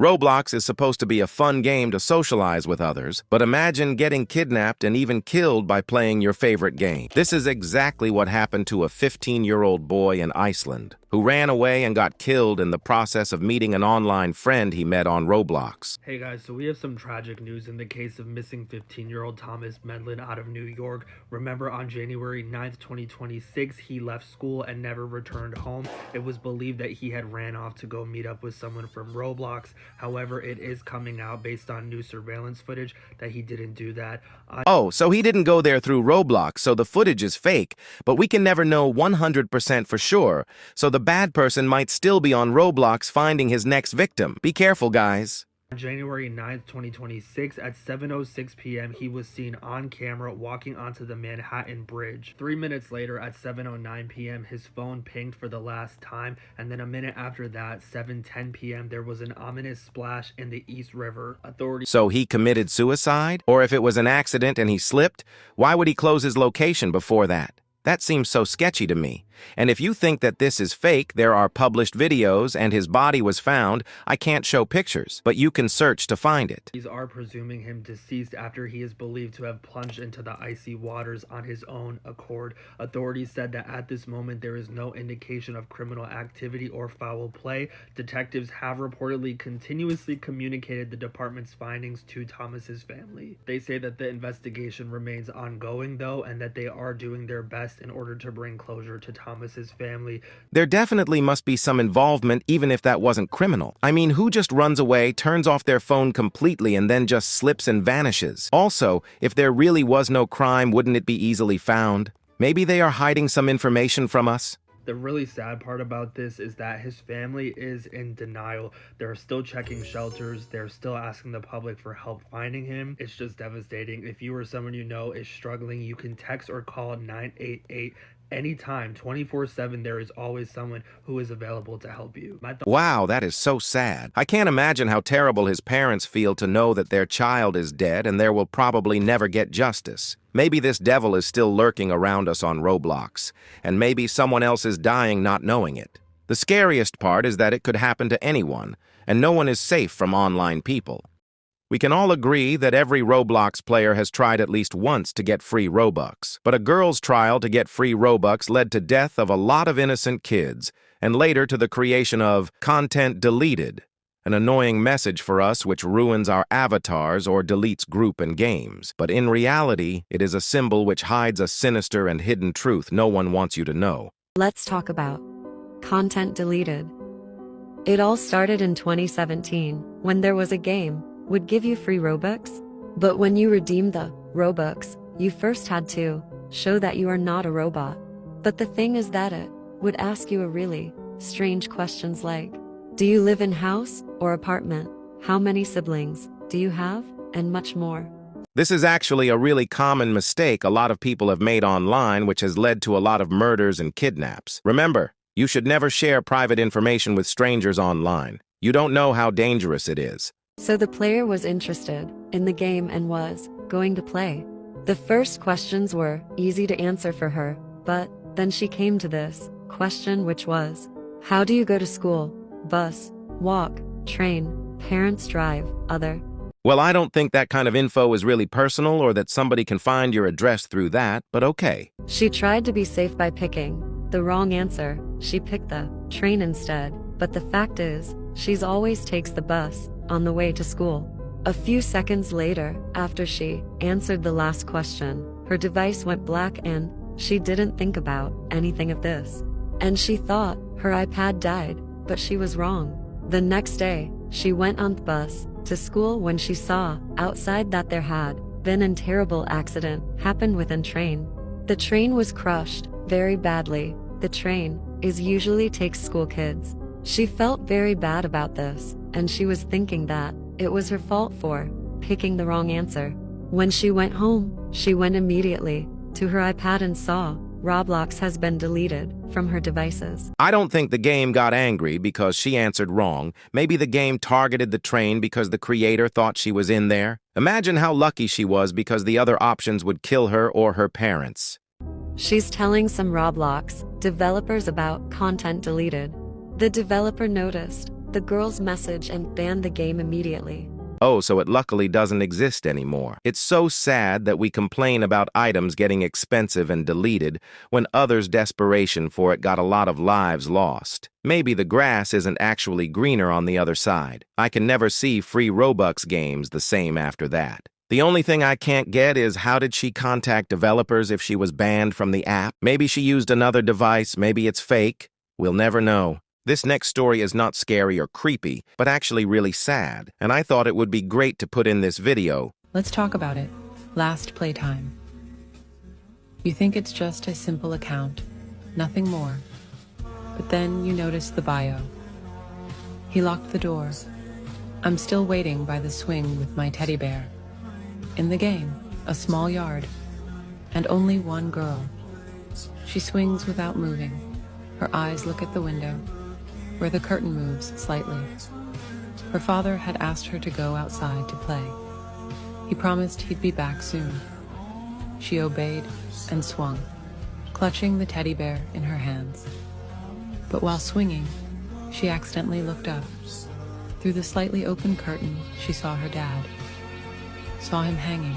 Roblox is supposed to be a fun game to socialize with others, but imagine getting kidnapped and even killed by playing your favorite game. This is exactly what happened to a 15-year-old boy in Iceland, who ran away and got killed in the process of meeting an online friend he met on Roblox. Hey guys, so we have some tragic news in the case of missing 15-year-old Thomas Medlin out of New York. Remember, on January 9th, 2026, he left school and never returned home. It was believed that he had ran off to go meet up with someone from Roblox. However, it is coming out based on new surveillance footage that he didn't do that. Oh, so he didn't go there through Roblox, so the footage is fake, but we can never know 100% for sure, so the bad person might still be on Roblox finding his next victim. Be careful, guys. On January 9th, 2026, at 7:06 p.m., he was seen on camera walking onto the Manhattan Bridge. 3 minutes later, at 7:09 p.m., his phone pinged for the last time, and then a minute after that, 7:10 p.m., there was an ominous splash in the East River. Authorities... So he committed suicide? Or if it was an accident and he slipped, why would he close his location before that? That seems so sketchy to me. And if you think that this is fake, there are published videos and his body was found. I can't show pictures, but you can search to find it. These are presuming him deceased after he is believed to have plunged into the icy waters on his own accord. Authorities said that at this moment there is no indication of criminal activity or foul play. Detectives have reportedly continuously communicated the department's findings to Thomas's family. They say that the investigation remains ongoing though, and that they are doing their best in order to bring closure to Thomas's family. There definitely must be some involvement even if that wasn't criminal. I mean, who just runs away, turns off their phone completely, and then just slips and vanishes? Also, if there really was no crime, wouldn't it be easily found? Maybe they are hiding some information from us? The really sad part about this is that his family is in denial. They're still checking shelters. They're still asking the public for help finding him. It's just devastating. If you or someone you know is struggling, you can text or call 988 anytime, 24/7. There is always someone who is available to help you. Wow, that is so sad. I can't imagine how terrible his parents feel to know that their child is dead and there will probably never get justice. Maybe this devil is still lurking around us on Roblox, and maybe someone else is dying not knowing it. The scariest part is that it could happen to anyone, and no one is safe from online people. We can all agree that every Roblox player has tried at least once to get free Robux. But a girl's trial to get free Robux led to death of a lot of innocent kids, and later to the creation of content deleted, an annoying message for us which ruins our avatars or deletes group and games. But in reality, it is a symbol which hides a sinister and hidden truth no one wants you to know. Let's talk about content deleted. It all started in 2017, when there was a game would give you free Robux, but when you redeemed the Robux, you first had to show that you are not a robot. But the thing is that it would ask you a really strange questions like, do you live in house or apartment? How many siblings do you have? And much more. This is actually a really common mistake a lot of people have made online, which has led to a lot of murders and kidnaps. Remember, you should never share private information with strangers online. You don't know how dangerous it is. So the player was interested in the game and was going to play. The first questions were easy to answer for her, but then she came to this question, which was, how do you go to school? Bus, walk, train, parents drive, other. Well, I don't think that kind of info is really personal or that somebody can find your address through that, but okay. She tried to be safe by picking the wrong answer. She picked the train instead, but the fact is, she's always takes the bus on the way to school. A few seconds later, after she answered the last question, her device went black and she didn't think about anything of this. And she thought her iPad died, but she was wrong. The next day, she went on the bus to school when she saw outside that there had been a terrible accident happened within train. The train was crushed very badly. The train usually takes school kids. She felt very bad about this, and she was thinking that it was her fault for picking the wrong answer. When she went home, she went immediately to her iPad and saw Roblox has been deleted from her devices. I don't think the game got angry because she answered wrong. Maybe the game targeted the train because the creator thought she was in there. Imagine how lucky she was because the other options would kill her or her parents. She's telling some Roblox developers about content deleted. The developer noticed the girl's message and banned the game immediately. Oh, so it luckily doesn't exist anymore. It's so sad that we complain about items getting expensive and deleted when others' desperation for it got a lot of lives lost. Maybe the grass isn't actually greener on the other side. I can never see free Robux games the same after that. The only thing I can't get is how did she contact developers if she was banned from the app? Maybe she used another device, maybe it's fake. We'll never know. This next story is not scary or creepy, but actually really sad, and I thought it would be great to put in this video. Let's talk about it. Last playtime. You think it's just a simple account, nothing more. But then you notice the bio. He locked the door. I'm still waiting by the swing with my teddy bear. In the game, a small yard, and only one girl. She swings without moving. Her eyes look at the window, where the curtain moves slightly. Her father had asked her to go outside to play. He promised he'd be back soon. She obeyed and swung, clutching the teddy bear in her hands. But while swinging, she accidentally looked up. Through the slightly open curtain, she saw her dad. Saw him hanging.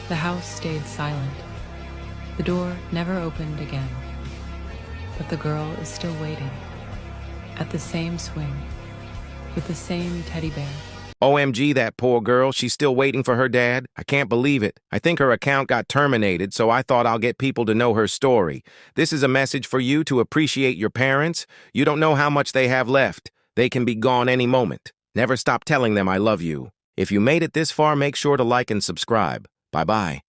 The house stayed silent. The door never opened again. But the girl is still waiting. At the same swing, with the same teddy bear. OMG, that poor girl, she's still waiting for her dad? I can't believe it. I think her account got terminated, so I thought I'll get people to know her story. This is a message for you to appreciate your parents. You don't know how much they have left. They can be gone any moment. Never stop telling them I love you. If you made it this far, make sure to like and subscribe. Bye-bye.